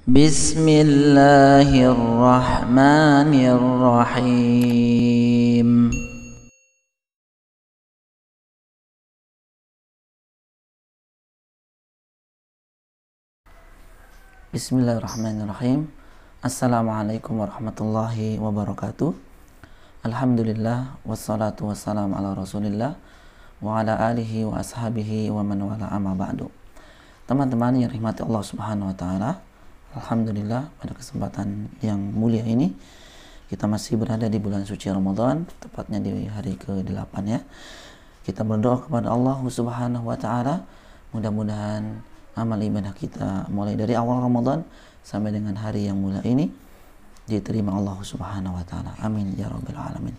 Bismillahirrahmanirrahim. Bismillahirrahmanirrahim. Assalamualaikum warahmatullahi wabarakatuh. Alhamdulillah wassalatu wassalamu ala Rasulillah wa ala alihi wa ashabihi wa man wala amma ba'du. Teman-teman yang rahmati Allah Subhanahu wa taala, alhamdulillah pada kesempatan yang mulia ini kita masih berada di bulan suci Ramadan, tepatnya di hari ke-8 ya. Kita berdoa kepada Allah Subhanahu wa taala, mudah-mudahan amal ibadah kita mulai dari awal Ramadan sampai dengan hari yang mulia ini diterima Allah Subhanahu wa taala. Amin ya rabbal alamin.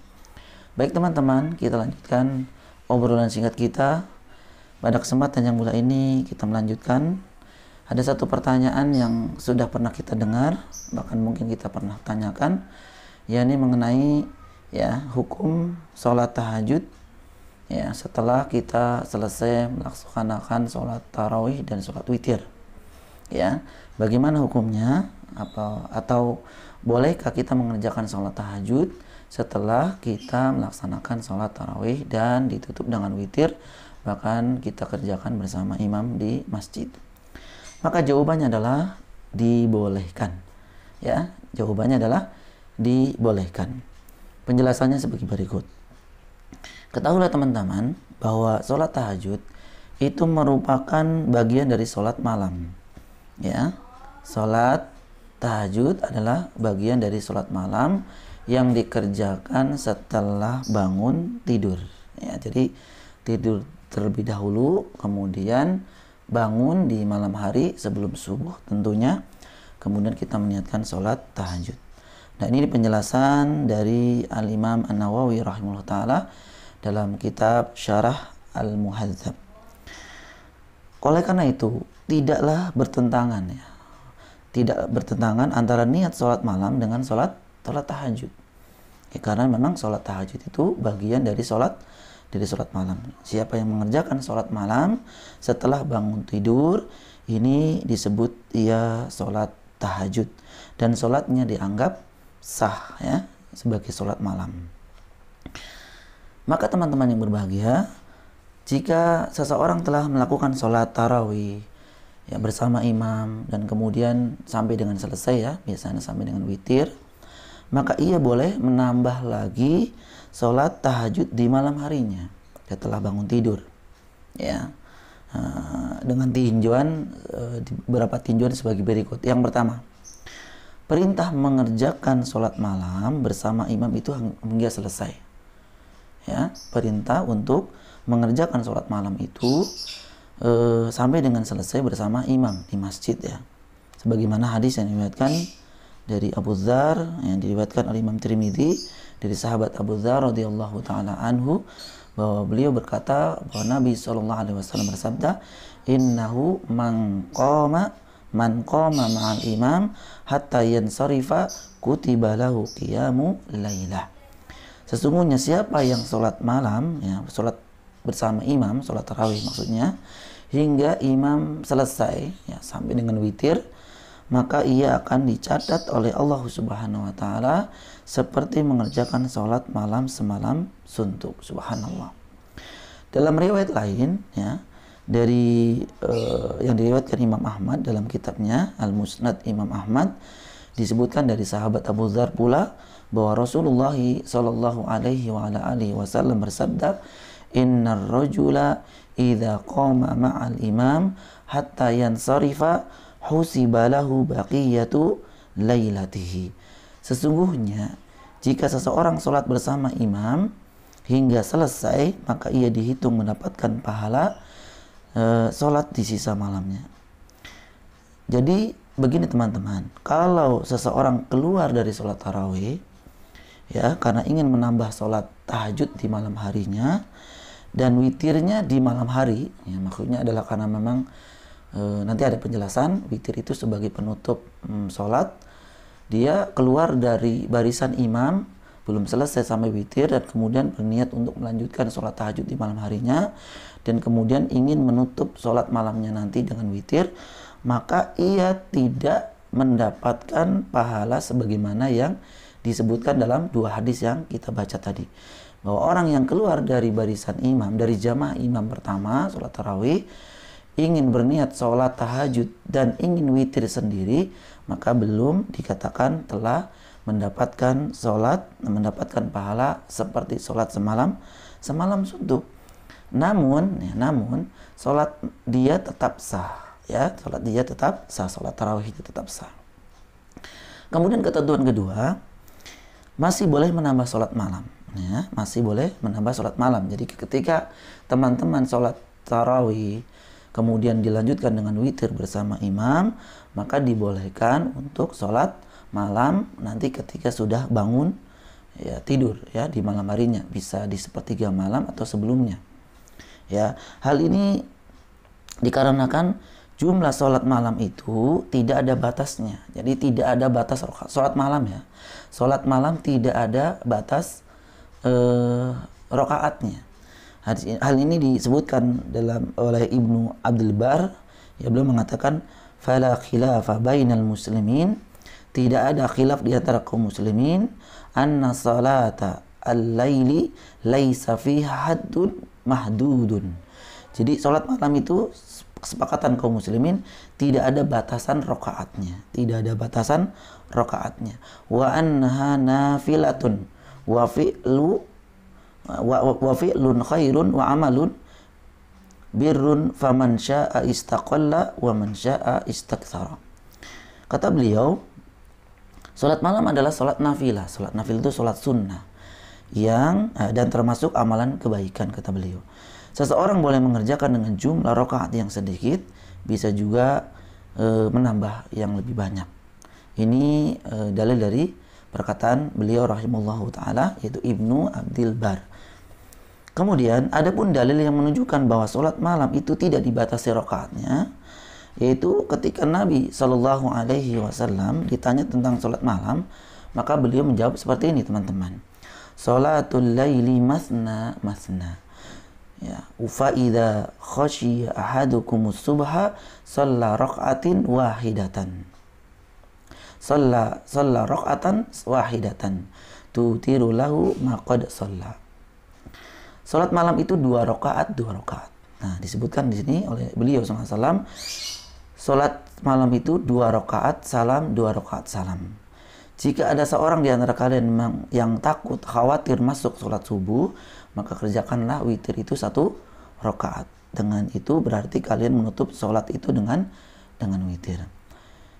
Baik teman-teman, kita lanjutkan obrolan singkat kita. Pada kesempatan yang mulia ini kita melanjutkan. Ada satu pertanyaan yang sudah pernah kita dengar, bahkan mungkin kita pernah tanyakan, yakni mengenai ya hukum sholat tahajud ya setelah kita selesai melaksanakan sholat tarawih dan sholat witir. Ya, bagaimana hukumnya? Atau bolehkah kita mengerjakan sholat tahajud setelah kita melaksanakan sholat tarawih dan ditutup dengan witir, bahkan kita kerjakan bersama imam di masjid? Maka jawabannya adalah dibolehkan. Ya, jawabannya adalah dibolehkan. Penjelasannya sebagai berikut. Ketahuilah teman-teman bahwa sholat tahajud itu merupakan bagian dari sholat malam. Ya, sholat tahajud adalah bagian dari sholat malam yang dikerjakan setelah bangun tidur. Ya, jadi tidur terlebih dahulu, kemudian bangun di malam hari sebelum subuh tentunya, kemudian kita meniatkan sholat tahajud. Nah, ini penjelasan dari Al-Imam An-Nawawi rahimahullah ta'ala dalam kitab Syarah Al-Muhadzab. Oleh karena itu, tidaklah bertentangan ya. Tidak bertentangan antara niat sholat malam dengan sholat tahajud. Ya, karena memang sholat tahajud itu bagian dari sholat malam. Siapa yang mengerjakan sholat malam setelah bangun tidur, ini disebut ia sholat tahajud. Dan sholatnya dianggap sah ya, sebagai sholat malam. Maka teman-teman yang berbahagia, jika seseorang telah melakukan sholat tarawih ya bersama imam dan kemudian sampai dengan selesai ya, biasanya sampai dengan witir, maka ia boleh menambah lagi sholat tahajud di malam harinya setelah bangun tidur ya, dengan tinjauan beberapa tinjauan sebagai berikut. Yang pertama, perintah mengerjakan sholat malam bersama imam itu hingga selesai ya. Perintah untuk mengerjakan sholat malam itu sampai dengan selesai bersama imam di masjid ya, sebagaimana hadis yang diriwayatkan dari Abu Dzar, yang diriwayatkan oleh Imam Tirmidzi dari sahabat Abu Dzar radhiyallahu taala anhu, bahwa beliau berkata bahwa Nabi SAW bersabda, innahu man qama ma'al imam hatta yansarifa kutiba lahu qiyamu lailah. Sesungguhnya siapa yang sholat malam ya, sholat bersama imam, sholat tarawih maksudnya, hingga imam selesai ya, sampai dengan witir, maka ia akan dicatat oleh Allah Subhanahu wa taala seperti mengerjakan sholat malam semalam suntuk. Subhanallah. Dalam riwayat lain ya, dari yang diriwayatkan Imam Ahmad dalam kitabnya Al-Musnad Imam Ahmad, disebutkan dari sahabat Abu Dzar pula bahwa Rasulullah sallallahu alaihi wa ala alihi wasallam bersabda, innar rajula idza qama ma'al imam hatta yansarifa husiba lahu baqiyatu lailatihi. Sesungguhnya jika seseorang sholat bersama imam hingga selesai, maka ia dihitung mendapatkan pahala sholat di sisa malamnya. Jadi begini teman-teman, kalau seseorang keluar dari sholat tarawih ya karena ingin menambah sholat tahajud di malam harinya dan witirnya di malam hari ya, maksudnya adalah karena memang nanti ada penjelasan, witir itu sebagai penutup sholat. Dia keluar dari barisan imam, belum selesai sampai witir, dan kemudian berniat untuk melanjutkan sholat tahajud di malam harinya, dan kemudian ingin menutup sholat malamnya nanti dengan witir, maka ia tidak mendapatkan pahala sebagaimana yang disebutkan dalam dua hadis yang kita baca tadi. Bahwa orang yang keluar dari barisan imam, dari jamaah imam pertama, sholat tarawih, ingin berniat sholat tahajud dan ingin witir sendiri, maka belum dikatakan telah mendapatkan pahala seperti sholat semalam suntuk. Namun sholat dia tetap sah, ya, sholat tarawih itu tetap sah. Kemudian ketentuan kedua, masih boleh menambah sholat malam. Ya, masih boleh menambah sholat malam. Jadi ketika teman-teman sholat tarawih kemudian dilanjutkan dengan witir bersama imam, maka dibolehkan untuk sholat malam nanti ketika sudah bangun, ya, tidur, ya, di malam harinya, bisa di sepertiga malam atau sebelumnya. Ya, hal ini dikarenakan jumlah sholat malam itu tidak ada batasnya. Jadi tidak ada batas sholat malam, ya. Sholat malam tidak ada batas rokaatnya. Hal ini disebutkan oleh Ibnu Abdul Bar, ya, beliau mengatakan fala khilafa bainal muslimin, tidak ada khilaf di antara kaum muslimin, anna salata al-laili laisa fiha haddun mahdudun. Jadi salat malam itu kesepakatan kaum muslimin tidak ada batasan rokaatnya, wa annaha nafilatun wa fi'lun khairun wa amalun birrun faman syaa istaqalla wa man syaa istakthara. Kata beliau, salat malam adalah salat nafilah. Salat nafil itu salat sunnah yang dan termasuk amalan kebaikan, kata beliau. Seseorang boleh mengerjakan dengan jumlah rakaat yang sedikit, bisa juga menambah yang lebih banyak. Ini dalil dari perkataan beliau rahimahullahu taala, yaitu Ibnu Abdul Bar. Kemudian ada pun dalil yang menunjukkan bahwa sholat malam itu tidak dibatasi rakaatnya, yaitu ketika Nabi Shallallahu Alaihi Wasallam ditanya tentang sholat malam, maka beliau menjawab seperti ini, teman-teman. Sholatul laili masna masna. Ya, fa idza khashiya ahadukumus subha shalla rak'atin wahidatan. Shalla rak'atan wahidatan tutiru lahu ma qad shalla. Salat malam itu 2 rakaat. Nah, disebutkan di sini oleh beliau SAW, salat malam itu 2 rakaat salam, 2 rakaat salam. Jika ada seorang di antara kalian yang takut, khawatir masuk salat subuh, maka kerjakanlah witir itu 1 rakaat. Dengan itu berarti kalian menutup salat itu dengan witir.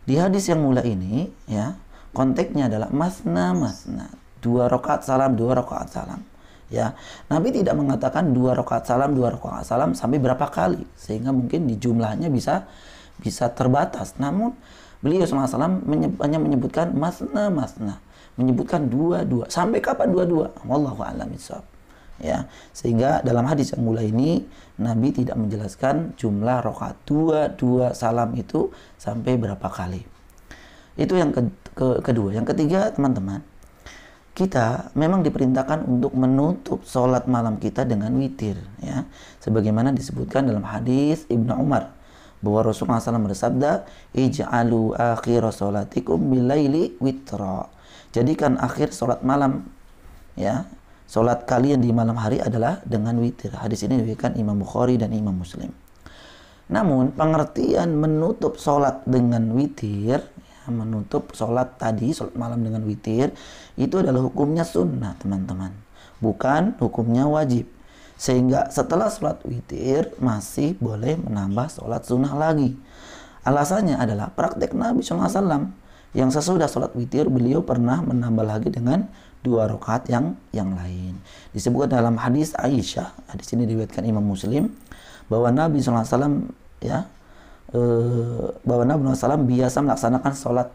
Di hadis yang mula ini, ya, konteksnya adalah masna, 2 rakaat salam, 2 rakaat salam. Ya, Nabi tidak mengatakan 2 rakaat salam sampai berapa kali, sehingga mungkin di jumlahnya bisa terbatas. Namun beliau SAW hanya menyebutkan masna, menyebutkan 2. Sampai kapan 2? Wallahu a'lam bishawab. Ya, sehingga dalam hadis yang mulai ini Nabi tidak menjelaskan jumlah rakaat 2 salam itu sampai berapa kali. Itu yang kedua. Yang ketiga, teman-teman, kita memang diperintahkan untuk menutup sholat malam kita dengan witir, ya, sebagaimana disebutkan dalam hadis Ibnu Umar bahwa Rasulullah SAW bersabda, ij'alu akhir sholatikum bilaili witra. Jadikan akhir sholat malam, ya, sholat kalian di malam hari adalah dengan witir. Hadis ini diriwayatkan Imam Bukhari dan Imam Muslim. Namun pengertian menutup sholat dengan witir, ya, menutup sholat malam dengan witir, itu adalah hukumnya sunnah, teman-teman, bukan hukumnya wajib. Sehingga setelah sholat witir masih boleh menambah sholat sunnah lagi. Alasannya adalah praktek Nabi SAW yang sesudah sholat witir beliau pernah menambah lagi dengan 2 rakaat yang lain. Disebutkan dalam hadis Aisyah, hadis ini diriwayatkan Imam Muslim, bahwa Nabi SAW, ya, bahwa Nabi SAW biasa melaksanakan sholat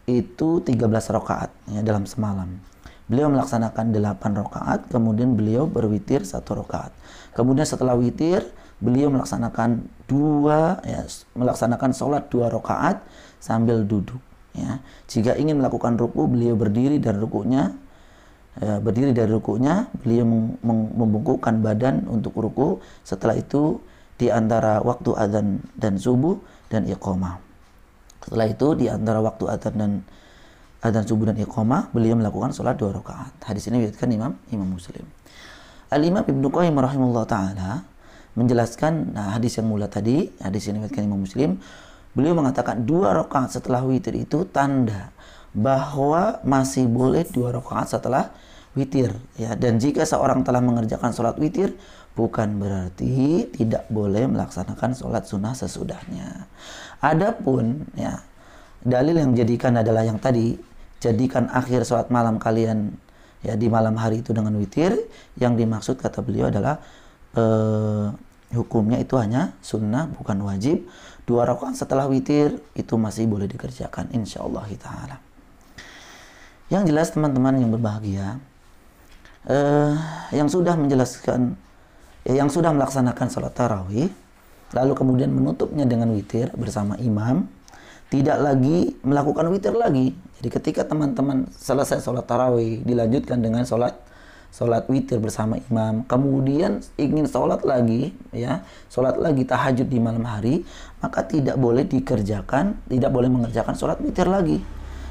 itu 13 rakaat, ya, dalam semalam. Beliau melaksanakan 8 rakaat, kemudian beliau berwitir 1 rakaat. Kemudian setelah witir, beliau melaksanakan sholat 2 rakaat sambil duduk. Ya. Jika ingin melakukan ruku, beliau berdiri dari rukunya, beliau membungkukkan badan untuk ruku. Setelah itu di antara waktu adzan dan subuh dan iqamah. Setelah itu di antara waktu adzan subuh dan iqamah beliau melakukan sholat 2 rakaat. Hadis ini diriwayatkan Imam Muslim. Al-Imam Ibnu Qayyim rahimahullah taala menjelaskan hadis yang mula tadi, hadis ini diriwayatkan Imam Muslim. Beliau mengatakan 2 rakaat setelah witir itu tanda bahwa masih boleh 2 rakaat setelah witir, ya. Dan jika seorang telah mengerjakan sholat witir, bukan berarti tidak boleh melaksanakan sholat sunnah sesudahnya. Adapun ya dalil yang dijadikan adalah yang tadi, jadikan akhir sholat malam kalian ya di malam hari itu dengan witir. Yang dimaksud kata beliau adalah hukumnya itu hanya sunnah, bukan wajib. 2 rakaat setelah witir itu masih boleh dikerjakan insyaallah taala. Yang jelas teman-teman yang berbahagia, yang sudah menjelaskan, yang sudah melaksanakan sholat tarawih lalu kemudian menutupnya dengan witir bersama imam, tidak lagi melakukan witir lagi. Jadi ketika teman-teman selesai sholat tarawih dilanjutkan dengan sholat witir bersama imam, kemudian ingin sholat lagi tahajud di malam hari, maka tidak boleh mengerjakan sholat witir lagi.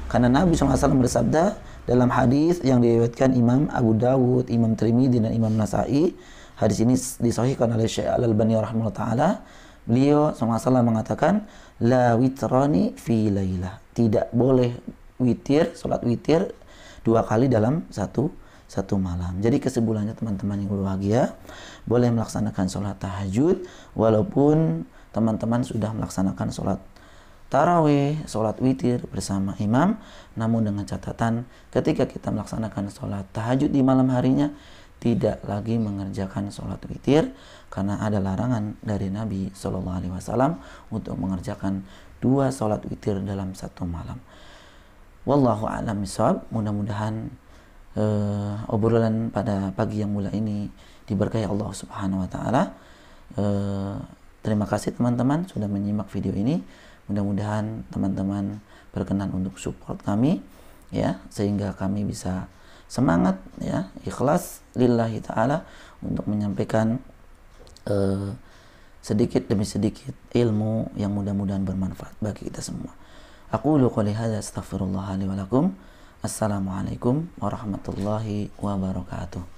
Karena Nabi SAW bersabda dalam hadis yang diriwayatkan Imam Abu Dawud, Imam Tirmidzi dan Imam Nasa'i. Hadis ini disahihkan oleh Syekh Al-Albani rahimahullah taala. Beliau SAW mengatakan la witrani fi lailah. Tidak boleh sholat witir 2 kali dalam satu malam. Jadi kesimpulannya teman-teman yang berbahagia, boleh melaksanakan sholat tahajud walaupun teman-teman sudah melaksanakan sholat tarawih, sholat witir bersama imam, namun dengan catatan ketika kita melaksanakan sholat tahajud di malam harinya, tidak lagi mengerjakan sholat witir, karena ada larangan dari Nabi SAW untuk mengerjakan 2 sholat witir dalam satu malam. Wallahu a'lam bishawab. Mudah-mudahan obrolan pada pagi yang mulia ini diberkahi Allah Subhanahu wa taala. Terima kasih teman-teman sudah menyimak video ini. Mudah-mudahan teman-teman berkenan untuk support kami ya, sehingga kami bisa semangat ya, ikhlas lillahi taala untuk menyampaikan sedikit demi sedikit ilmu yang mudah-mudahan bermanfaat bagi kita semua. Aqulu qouli hadza astaghfirullah li wa lakum. Assalamualaikum warahmatullahi wabarakatuh.